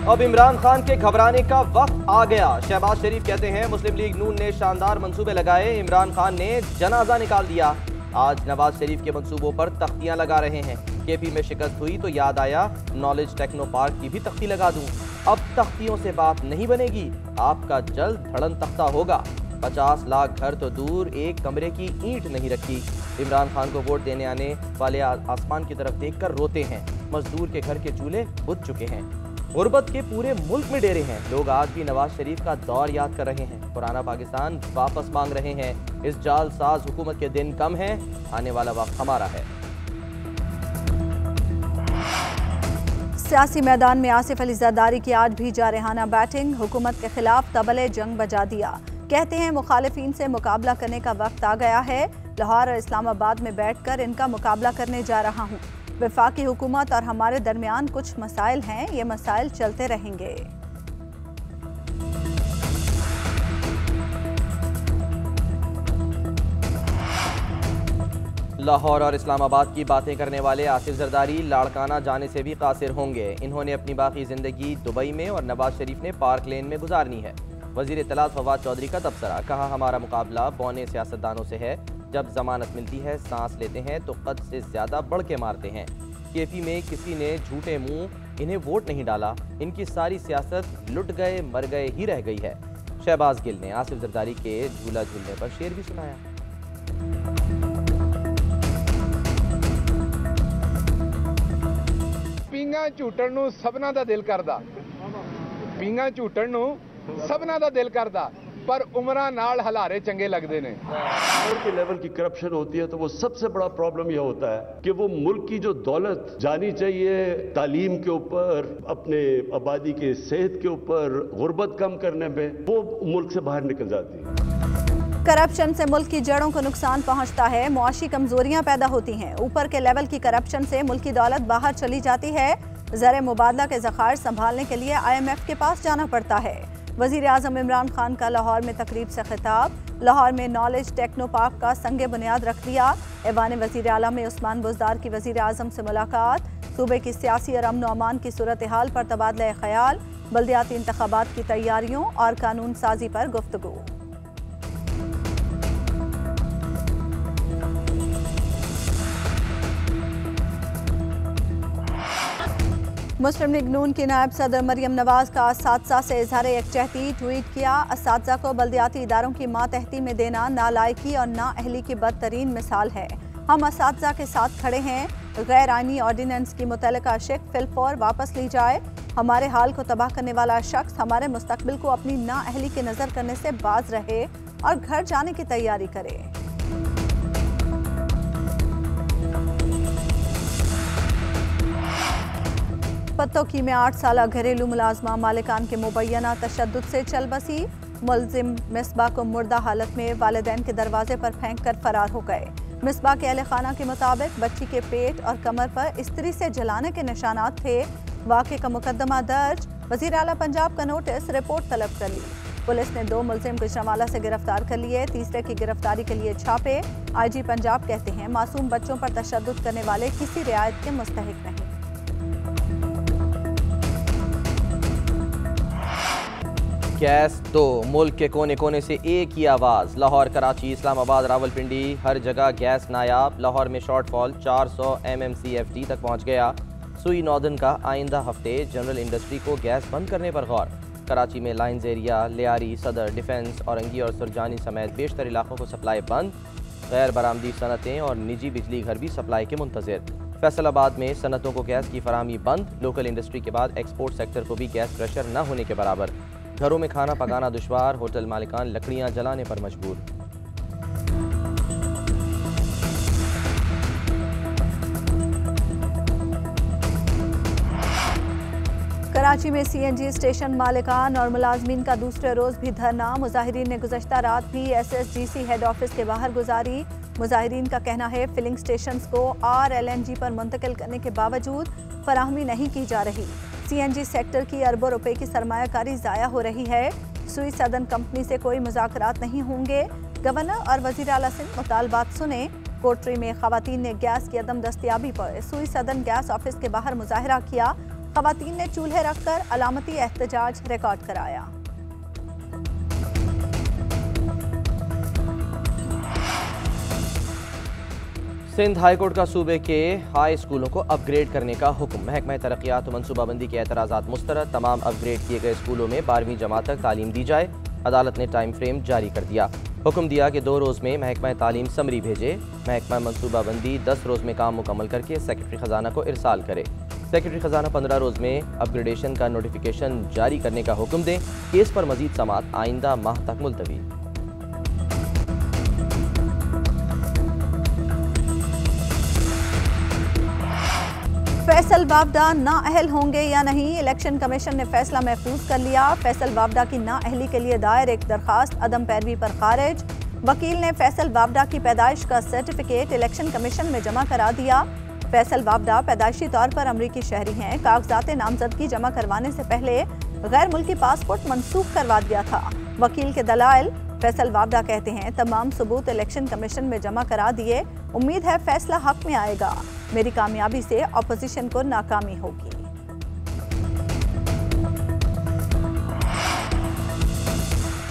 अब इमरान खान के घबराने का वक्त आ गया। शहबाज शरीफ कहते हैं मुस्लिम लीग नून ने शानदार मंसूबे लगाए, इमरान खान ने जनाजा निकाल दिया। आज नवाज शरीफ के मंसूबों पर तख्तियां लगा रहे हैं। केपी में शिकस्त हुई तो याद आया नॉलेज टेक्नो पार्क की भी तख्ती लगा दूं। अब तख्तियों से बात नहीं बनेगी, आपका जल्द धड़न तख्ता होगा। 50 लाख घर तो दूर, एक कमरे की ईंट नहीं रखी। इमरान खान को वोट देने आने वाले आसमान की तरफ देखकर रोते हैं। मजदूर के घर के चूल्हे बुझ चुके हैं। गुर्बत के पूरे मुल्क में डेरे हैं। लोग आज भी नवाज शरीफ का दौर याद कर रहे हैं। पुराना पाकिस्तान वापस मांग रहे हैं। इस जालसाज हुकूमत के दिन कम हैं, आने वाला वक्त हमारा है। सियासी मैदान में आसिफ अली जरदारी की आज भी जारहाना बैटिंग, हुकूमत के खिलाफ तबले जंग बजा दिया। कहते हैं मुखालिफिन से मुकाबला करने का वक्त आ गया है। लाहौर और इस्लामाबाद में बैठकर इनका मुकाबला करने जा रहा हूँ। वफाकी हुकूमत और हमारे दरमियान कुछ मसाइल हैं, ये मसाइल चलते रहेंगे। लाहौर और इस्लामाबाद की बातें करने वाले आसिफ जरदारी लाड़काना जाने से भी कासिर होंगे। इन्होंने अपनी बाकी जिंदगी दुबई में और नवाज शरीफ ने पार्क लेन में गुजारनी है। वजीर इत्तलात फवाद चौधरी का तबसरा, कहा हमारा मुकाबला बौने सियासतदानों से है। जब जमानत मिलती है, सांस लेते हैं तो कद से ज्यादा बढ़ के मारते हैं। केपी में किसी ने झूठे मुंह इन्हें वोट नहीं डाला। इनकी सारी सियासत लुट गए मर गए ही रह गई है। शहबाज गिल ने आसिफ जरदारी के झूला झूलने पर शेर भी सुनाया। पींगा झूटण नूं सबना दा दिल करदा, पींगा झूटण नूं सबना दा दिल करदा, पर उमरा नाल हलारे चंगे लगते ने। के लेवल की करप्शन होती है तो वो सबसे बड़ा प्रॉब्लम यह होता है कि वो मुल्क की जो दौलत जानी चाहिए तालीम के ऊपर, अपने आबादी के सेहत के ऊपर, गुर्बत कम करने में, वो मुल्क से बाहर निकल जाती है। करप्शन से मुल्क की जड़ों को नुकसान पहुंचता है, मुआशी कमजोरियां पैदा होती हैं। ऊपर के लेवल की करप्शन से मुल्क की दौलत बाहर चली जाती है। ज़र मुबादला के ज़खायर संभालने के लिए IMF के पास जाना पड़ता है। वज़ीर आज़म इमरान खान का लाहौर में तकरीब से खिताब, लाहौर में नॉलेज टेक्नो पार्क का संगे बुनियाद रख दिया। ऐवान वज़ीर आला में उस्मान बुज़दार की वज़ीर आज़म से मुलाकात, सूबे की सियासी और अमन अमान की सूरत हाल पर तबादला ख्याल, बल्दियाती इंतखाबात की तैयारियों और कानून साजी पर गुफ्तगू। मुस्लिम लीग नून की नायब सदर मरियम नवाज का असातिज़ा से इजहार यकजहती, ट्वीट किया असातिज़ा को बल्दियाती इदारों की मातहती में देना नालायकी और नाअहली की बदतरीन मिसाल है। हम असातिज़ा के साथ खड़े हैं। गैर आइनी ऑर्डिनेंस की मुतल्लिका शिक फिलफौर वापस ली जाए। हमारे हाल को तबाह करने वाला शख्स हमारे मुस्तकबिल को अपनी नाअहली की नज़र करने से बाज रहे और घर जाने की तैयारी करे। पत्तोकी में 8 साला घरेलू मुलाजमा मालिकान के मुबैना तशद्दुद से चल बसी। मुलजिम मिसबा को मुर्दा हालत में वालिदैन के दरवाजे पर फेंक कर फरार हो गए। मिसबा के अहले खाना के मुताबिक बच्ची के पेट और कमर पर इस्त्री से जलाने के निशानात थे। वाक़े का मुकदमा दर्ज, वज़ीर आला पंजाब का नोटिस, रिपोर्ट तलब कर ली। पुलिस ने 2 मुलजिम गुजरांवाला से गिरफ्तार कर लिए, तीसरे की गिरफ्तारी के लिए छापे। IG पंजाब कहते हैं मासूम बच्चों पर तशद्दुद करने वाले किसी रियायत के मुस्तहिक नहीं। गैस तो मुल्क के कोने कोने से एक ही आवाज़, लाहौर, कराची, इस्लामाबाद, रावलपिंडी, हर जगह गैस नायाब। लाहौर में शॉर्टफॉल 400 mmCFD तक पहुँच गया। सुई नॉर्दर्न का आइंदा हफ्ते जनरल इंडस्ट्री को गैस बंद करने पर गौर। कराची में लाइन्स एरिया, लियारी, सदर, डिफेंस, औरंगी और सुरजानी समेत बेशतर इलाकों को सप्लाई बंद। गैर बरामदी सनतें और निजी बिजली घर भी सप्लाई के मुंतज़िर। फैसलाबाद में सनतों को गैस की फराहमी बंद। लोकल इंडस्ट्री के बाद एक्सपोर्ट सेक्टर को भी गैस प्रेशर न होने के बराबर। घरों में खाना पकाना दुश्वार, होटल मालिकान लकड़ियां जलाने पर मजबूर। कराची में CNG स्टेशन मालिकान और मुलाजमीन का दूसरे रोज भी धरना। मुजाहिरीन ने गुज़श्ता रात भी SSGC हेड ऑफिस के बाहर गुजारी। मुजाहिरीन का कहना है फिलिंग स्टेशंस को RLNG पर मुंतकिल करने के बावजूद फराहमी नहीं की जा रही। CNG सेक्टर की अरबों रुपए की सरमायाकारी ज़ाया हो रही है। सुई सदन कंपनी से कोई मुज़ाकरात नहीं होंगे। गवर्नर और वज़ीर आला से मुतालबात सुने। कोटरी में ख़वातीन ने गैस की अदम दस्तियाबी पर सुई सदन गैस ऑफिस के बाहर मुजाहरा किया। खवातीन ने चूल्हे रखकर अलामती एहतजाज रिकॉर्ड कराया। सिंध हाईकोर्ट का सूबे के हाई स्कूलों को अपग्रेड करने का हुक्म। महकमा तरक्यात मनसूबाबंदी के एतराज़ात मुस्तरद। तमाम अपग्रेड किए गए स्कूलों में 12वीं जमात तक तालीम दी जाए। अदालत ने टाइम फ्रेम जारी कर दिया। हुक्म दिया कि 2 रोज़ में महकमा तालीम समरी भेजे। महकमा मनसूबाबंदी 10 रोज़ में काम मुकम्मल करके सेक्रेटरी ख़जाना को इरसाल करे। सेक्रेटरी ख़जाना 15 रोज़ में अपग्रेडेशन का नोटिफिकेशन जारी करने का हुक्म दें। केस पर मजीद समाअत आइंदा माह तक मुलतवी। फैसल वावडा नाअहल होंगे या नहीं, इलेक्शन कमीशन ने फैसला महफूज कर लिया। फैसल वावडा की नाअहली के लिए दायर एक दरखास्त अदम पैरवी पर खारिज। वकील ने फैसल वावडा की पैदाइश का सर्टिफिकेट इलेक्शन कमीशन में जमा करा दिया। फैसल वावडा पैदाइशी तौर पर अमरीकी शहरी हैं। कागजात नामजदगी जमा करवाने से पहले गैर मुल्की पासपोर्ट मनसूख करवा दिया था। वकील के दलाइल, फैसल वावडा कहते हैं तमाम सबूत इलेक्शन कमीशन में जमा करा दिए। उम्मीद है फैसला हक में आएगा। मेरी कामयाबी से अपोजिशन को नाकामी होगी।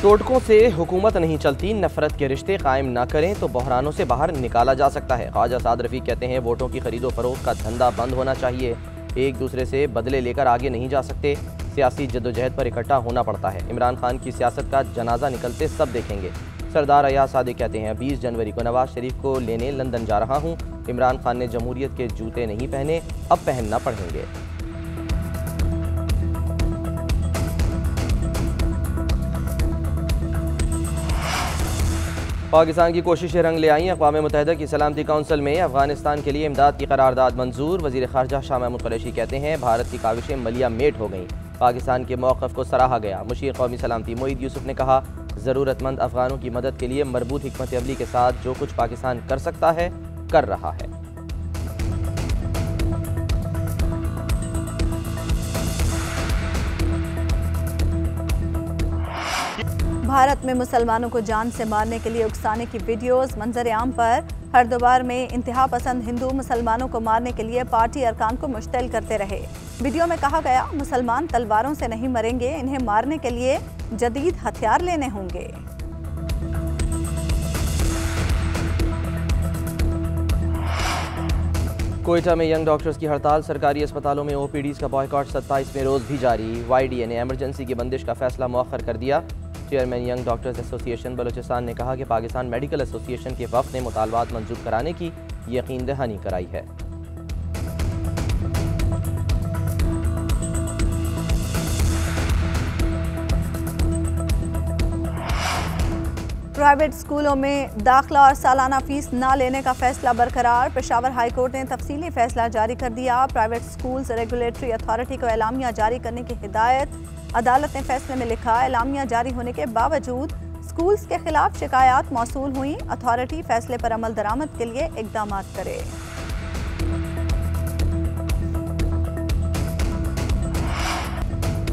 टोटकों से हुकूमत नहीं चलती, नफरत के रिश्ते कायम ना करें तो बहरानों से बाहर निकाला जा सकता है। ख्वाजा साद रफीक कहते हैं वोटों की खरीदो फरोख्त का धंधा बंद होना चाहिए। एक दूसरे से बदले लेकर आगे नहीं जा सकते। सियासी जद्दोजहद पर इकट्ठा होना पड़ता है। इमरान खान की सियासत का जनाजा निकलते सब देखेंगे। सरदार अयाज सादिक कहते हैं 20 जनवरी को नवाज शरीफ को लेने लंदन जा रहा हूं। इमरान खान ने जमहूरियत के जूते नहीं पहने, अब पहनना पड़ेंगे। पाकिस्तान की कोशिशें रंग ले आई। अक़वाम मुत्तहिदा की सलामती कौंसिल में अफगानिस्तान के लिए इमदाद की करारदाद मंजूर। वज़ीर ख़ारजा शाह महमूद कुरैशी कहते हैं भारत की काविशें मलिया मेट हो गईं। पाकिस्तान के मौक़िफ़ को सराहा गया। मुशीर कौमी सलामती मोईद यूसुफ ने कहा ज़रूरतमंद अफगानों की मदद के लिए मरबूत हिकमत अमली के साथ जो कुछ पाकिस्तान कर सकता है कर रहा है। भारत में मुसलमानों को जान से मारने के लिए उकसाने की वीडियोस मंजर आम पर। हरिद्वार में इंतहा पसंद हिंदू मुसलमानों को मारने के लिए पार्टी अरकान को मुश्तइल करते रहे। वीडियो में कहा गया मुसलमान तलवारों से नहीं मरेंगे, इन्हें मारने के लिए जदीद हथियार लेने होंगे। कोयटा में यंग डॉक्टर्स की हड़ताल। सरकारी अस्पतालों में ओपीडीज का बॉयकॉट 27वें रोज भी जारी। YDA ने एमरजेंसी की बंदिश का फैसला मौखर कर दिया। Chairman young doctors association Balochistan ने कहा कि पाकिस्तान मेडिकल एसोसिएशन के वफ़द ने मुतालबात मंजूर कराने की यकीन दहानी कराई है। प्राइवेट स्कूलों में दाखिला और सालाना फीस ना लेने का फैसला बरकरार। पेशावर हाई कोर्ट ने तफसीली फैसला जारी कर दिया। प्राइवेट स्कूल्स रेगुलेटरी अथॉरिटी को एलामिया जारी करने की हिदायत। अदालत ने फैसले में लिखा एलामिया जारी होने के बावजूद स्कूल्स के खिलाफ शिकायत मौसूल हुई। अथॉरिटी फैसले पर अमल दरामद के लिए इकदाम करे।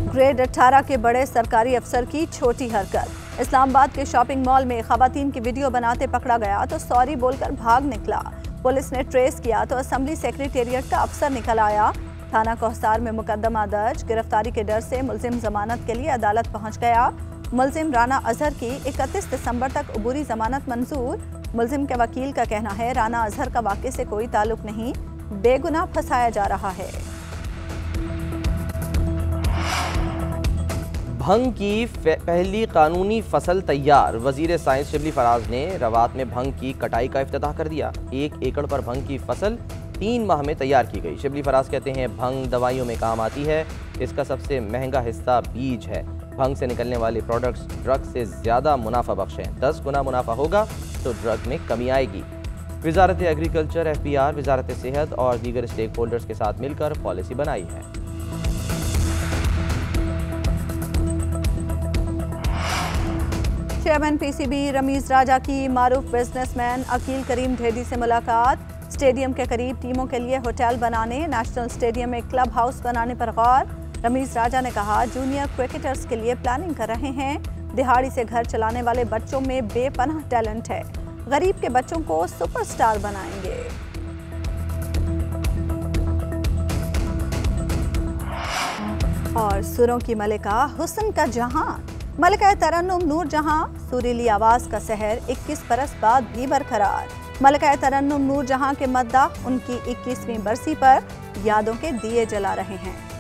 ग्रेड 18 के बड़े सरकारी अफसर की छोटी हरकत। इस्लामाबाद के शॉपिंग मॉल में खवातीन की वीडियो बनाते पकड़ा गया तो सॉरी बोलकर भाग निकला। पुलिस ने ट्रेस किया तो असेंबली सेक्रेटेरिएट का अफसर निकल आया। थाना कोहसार में मुकदमा दर्ज। गिरफ्तारी के डर से मुलजिम जमानत के लिए अदालत पहुंच गया। मुलजिम राना अजहर की 31 दिसंबर तक अबूरी जमानत मंजूर। मुलजिम के वकील का कहना है राना अजहर का वाक़े से कोई ताल्लुक नहीं, बेगुनाह फंसाया जा रहा है। भंग की पहली कानूनी फसल तैयार। वजीर साइंस शिबली फराज ने रवात में भंग की कटाई का इफ्तिताह कर दिया। 1 एकड़ पर भंग की फसल 3 माह में तैयार की गई। शिबली फराज कहते हैं भंग दवाइयों में काम आती है। इसका सबसे महंगा हिस्सा बीज है। भंग से निकलने वाले प्रोडक्ट्स ड्रग से ज़्यादा मुनाफा बख्श हैं। 10 गुना मुनाफा होगा तो ड्रग में कमी आएगी। वजारत एग्रीकल्चर, FBR, वजारत सेहत और दीगर स्टेक होल्डर्स के साथ मिलकर पॉलिसी बनाई है। चेयरमैन PCB रमीज राजा की मारूफ बिजनेसमैन अकील करीम ढेडी से मुलाकात। स्टेडियम के करीब टीमों के लिए होटल बनाने, नेशनल स्टेडियम में क्लब हाउस बनाने पर गौर। रमीज राजा ने कहा जूनियर क्रिकेटर्स के लिए प्लानिंग कर रहे हैं। दिहाड़ी से घर चलाने वाले बच्चों में बेपनाह टैलेंट है। गरीब के बच्चों को सुपरस्टार बनाएंगे। और सुरों की मलिका हुस्न का जहां, मलिका तरन्नुम नूर जहां, सुरीली आवाज का सहर 21 बरस बाद भी बरकरार। मलिका तरन्नुम नूर जहां के मद्दाह उनकी 21वीं बरसी पर यादों के दिए जला रहे हैं।